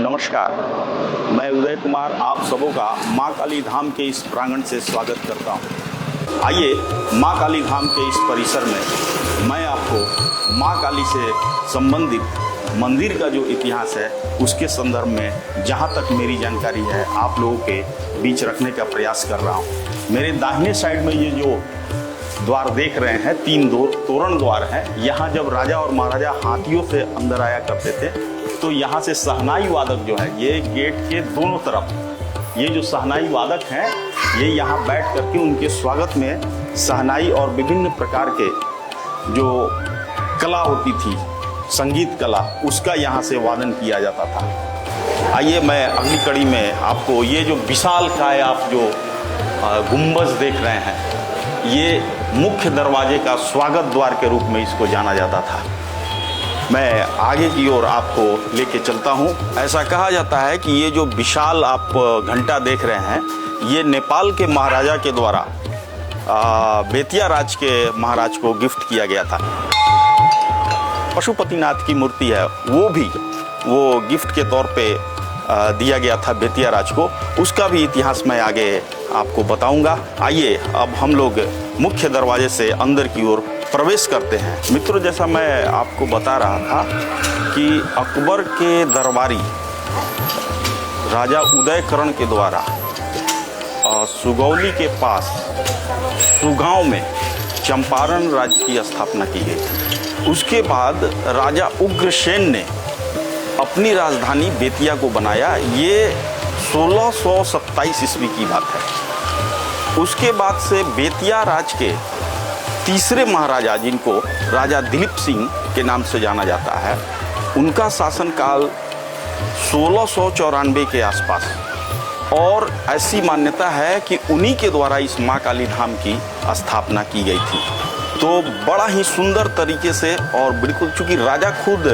नमस्कार, मैं उदय कुमार आप सबों का माँ काली धाम के इस प्रांगण से स्वागत करता हूँ। आइए माँ काली धाम के इस परिसर में मैं आपको माँ काली से संबंधित मंदिर का जो इतिहास है उसके संदर्भ में जहाँ तक मेरी जानकारी है आप लोगों के बीच रखने का प्रयास कर रहा हूँ। मेरे दाहिने साइड में ये जो द्वार देख रहे हैं, 3 तोरण द्वार हैं। यहाँ जब राजा और महाराजा हाथियों से अंदर आया करते थे तो यहाँ से शहनाई वादक जो है, ये गेट के दोनों तरफ ये जो शहनाई वादक हैं ये यहाँ बैठ करके उनके स्वागत में शहनाई और विभिन्न प्रकार के जो कला होती थी, संगीत कला, उसका यहाँ से वादन किया जाता था। आइए मैं अगली कड़ी में आपको ये जो विशालकाय आप जो गुंबज देख रहे हैं, ये मुख्य दरवाजे का स्वागत द्वार के रूप में इसको जाना जाता था। मैं आगे की ओर आपको लेके चलता हूँ। ऐसा कहा जाता है कि ये जो विशाल आप घंटा देख रहे हैं, ये नेपाल के महाराजा के द्वारा बेतिया राज के महाराज को गिफ्ट किया गया था। पशुपतिनाथ की मूर्ति है, वो गिफ्ट के तौर पे दिया गया था बेतिया राज को। उसका भी इतिहास मैं आगे आपको बताऊंगा। आइए अब हम लोग मुख्य दरवाजे से अंदर की ओर प्रवेश करते हैं। मित्रों, जैसा मैं आपको बता रहा था कि अकबर के दरबारी राजा उदयकरण के द्वारा सुगौली के पास सुगांव में चंपारण राज्य की स्थापना की गई। उसके बाद राजा उग्रसेन ने अपनी राजधानी बेतिया को बनाया। ये 1627 ईस्वी की बात है। उसके बाद से बेतिया राज के तीसरे महाराजा, जिनको राजा दिलीप सिंह के नाम से जाना जाता है, उनका शासनकाल 1694 के आसपास, और ऐसी मान्यता है कि उन्हीं के द्वारा इस माँ काली धाम की स्थापना की गई थी। तो बड़ा ही सुंदर तरीके से, और बिल्कुल चूँकि राजा खुद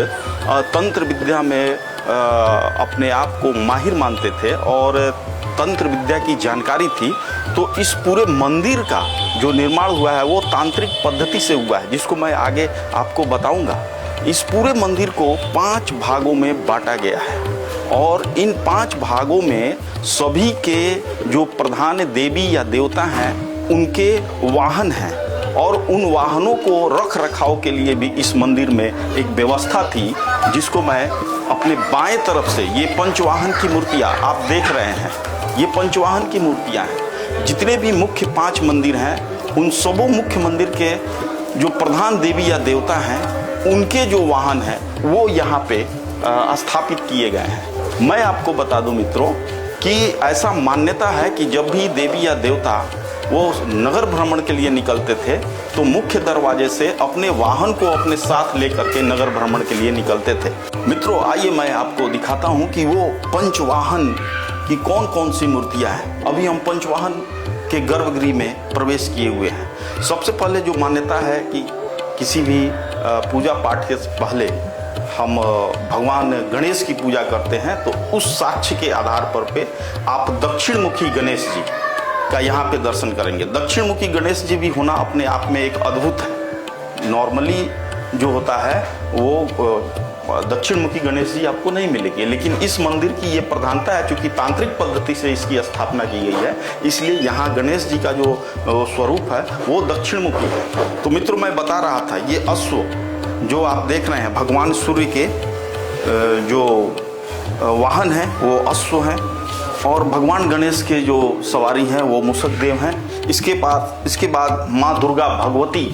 तंत्र विद्या में अपने आप को माहिर मानते थे और तंत्र विद्या की जानकारी थी, तो इस पूरे मंदिर का जो निर्माण हुआ है वो तांत्रिक पद्धति से हुआ है, जिसको मैं आगे आपको बताऊंगा। इस पूरे मंदिर को 5 भागों में बांटा गया है, और इन 5 भागों में सभी के जो प्रधान देवी या देवता हैं उनके वाहन हैं, और उन वाहनों को रख रखाव के लिए भी इस मंदिर में एक व्यवस्था थी, जिसको मैं अपने बाएं तरफ से, ये पंचवाहन की मूर्तियाँ आप देख रहे हैं, ये पंचवाहन की मूर्तियाँ हैं। जितने भी मुख्य 5 मंदिर हैं, उन सबों मुख्य मंदिर के जो प्रधान देवी या देवता हैं, उनके जो वाहन हैं वो यहाँ पे स्थापित किए गए हैं। मैं आपको बता दूं मित्रों कि ऐसा मान्यता है कि जब भी देवी या देवता वो नगर भ्रमण के लिए निकलते थे तो मुख्य दरवाजे से अपने वाहन को अपने साथ लेकर के नगर भ्रमण के लिए निकलते थे। मित्रों, आइए मैं आपको दिखाता हूँ कि वो पंचवाहन की कौन कौन सी मूर्तियाँ हैं। अभी हम पंचवाहन के गर्भगृह में प्रवेश किए हुए हैं। सबसे पहले जो मान्यता है कि किसी भी पूजा पाठ के पहले हम भगवान गणेश की पूजा करते हैं, तो उस साक्ष्य के आधार पर आप दक्षिण मुखी गणेश जी का यहाँ पे दर्शन करेंगे। दक्षिण मुखी गणेश जी भी होना अपने आप में एक अद्भुत है। नॉर्मली जो होता है वो दक्षिण मुखी गणेश जी आपको नहीं मिलेंगे, लेकिन इस मंदिर की ये प्रधानता है, चूँकि तांत्रिक पद्धति से इसकी स्थापना की गई है, इसलिए यहाँ गणेश जी का जो स्वरूप है वो दक्षिण मुखी है। तो मित्रों, मैं बता रहा था, ये अश्व जो आप देख रहे हैं, भगवान सूर्य के जो वाहन हैं वो अश्व हैं, और भगवान गणेश के जो सवारी हैं वो मूषक देव हैं। इसके बाद माँ दुर्गा भगवती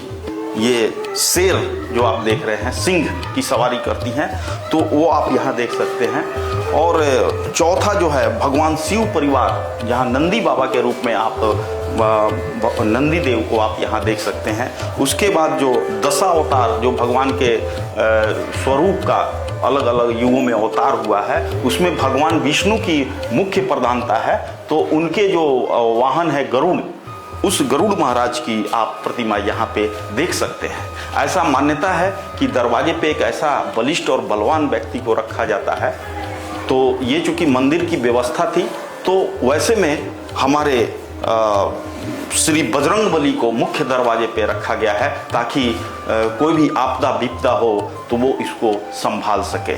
ये शेर जो आप देख रहे हैं, सिंह की सवारी करती हैं, तो वो आप यहाँ देख सकते हैं। और चौथा जो है भगवान शिव परिवार, जहाँ नंदी बाबा के रूप में आप नंदी देव को आप यहाँ देख सकते हैं। उसके बाद जो दशावतार जो भगवान के स्वरूप का अलग अलग युगों में अवतार हुआ है, उसमें भगवान विष्णु की मुख्य प्रधानता है। तो उनके जो वाहन है गरुड़, उस गरुड़ महाराज की आप प्रतिमा यहाँ पे देख सकते हैं। ऐसा मान्यता है कि दरवाजे पे एक ऐसा बलिष्ठ और बलवान व्यक्ति को रखा जाता है। तो ये चूँकि मंदिर की व्यवस्था थी, तो वैसे में हमारे श्री बजरंगबली को मुख्य दरवाजे पे रखा गया है, ताकि कोई भी आपदा विपदा हो तो वो इसको संभाल सके।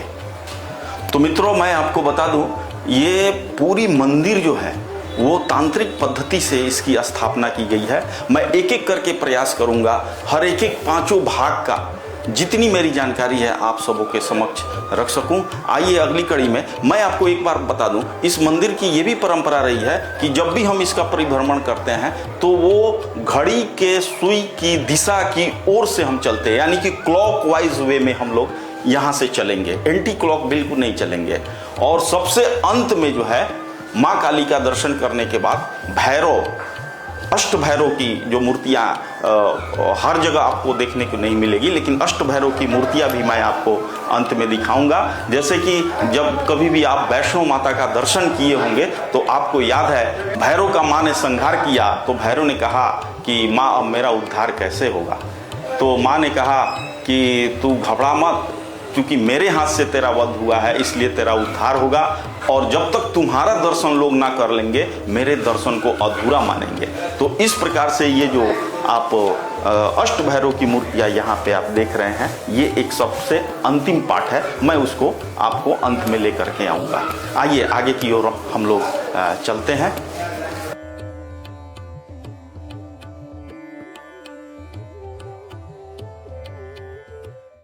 तो मित्रों, मैं आपको बता दूं, ये पूरी मंदिर जो है वो तांत्रिक पद्धति से इसकी स्थापना की गई है। मैं एक एक करके प्रयास करूंगा हर एक पांचों भाग का जितनी मेरी जानकारी है आप सबों के समक्ष रख सकूं। आइए अगली कड़ी में मैं आपको एक बार बता दूं, इस मंदिर की ये भी परंपरा रही है कि जब भी हम इसका परिभ्रमण करते हैं तो वो घड़ी के सुई की दिशा की ओर से हम चलते हैं, यानी कि क्लॉकवाइज वे में हम लोग यहाँ से चलेंगे, एंटी क्लॉक बिल्कुल नहीं चलेंगे। और सबसे अंत में जो है माँ काली का दर्शन करने के बाद भैरव, अष्ट भैरव की जो मूर्तियाँ हर जगह आपको देखने को नहीं मिलेगी, लेकिन अष्ट भैरव की मूर्तियाँ भी मैं आपको अंत में दिखाऊंगा। जैसे कि जब कभी भी आप वैष्णो माता का दर्शन किए होंगे तो आपको याद है भैरव का माँ ने संहार किया तो भैरव ने कहा कि माँ अब मेरा उद्धार कैसे होगा। तो माँ ने कहा कि तू घबरा मत, क्योंकि मेरे हाथ से तेरा वध हुआ है इसलिए तेरा उद्धार होगा, और जब तक तुम्हारा दर्शन लोग ना कर लेंगे मेरे दर्शन को अधूरा मानेंगे। तो इस प्रकार से ये जो आप अष्ट भैरव की मूर्तियाँ यहाँ पे आप देख रहे हैं, ये एक सबसे अंतिम पार्ट है, मैं उसको आपको अंत में लेकर के आऊँगा। आइए आगे की ओर हम लोग चलते हैं।